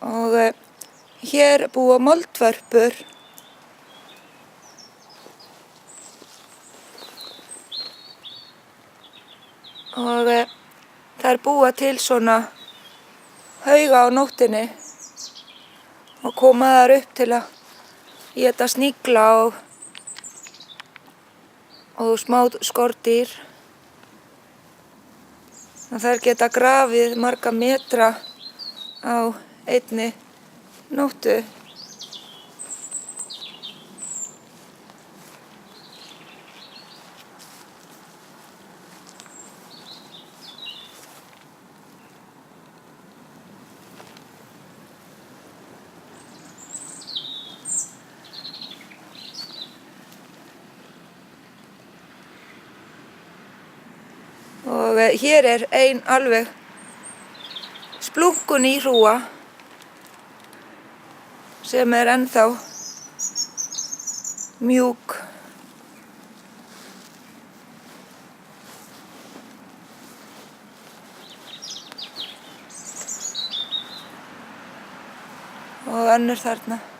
og hér búa moldvörpur. Og þær búa til svona hauga á nóttinni og koma þar upp til að éta snigla og smá skordýr. Þær geta grafið marga metra á einni nóttu. Og hér er ein alveg splunkun í hrúga sem er ennþá mjúk. Og önnur þarna.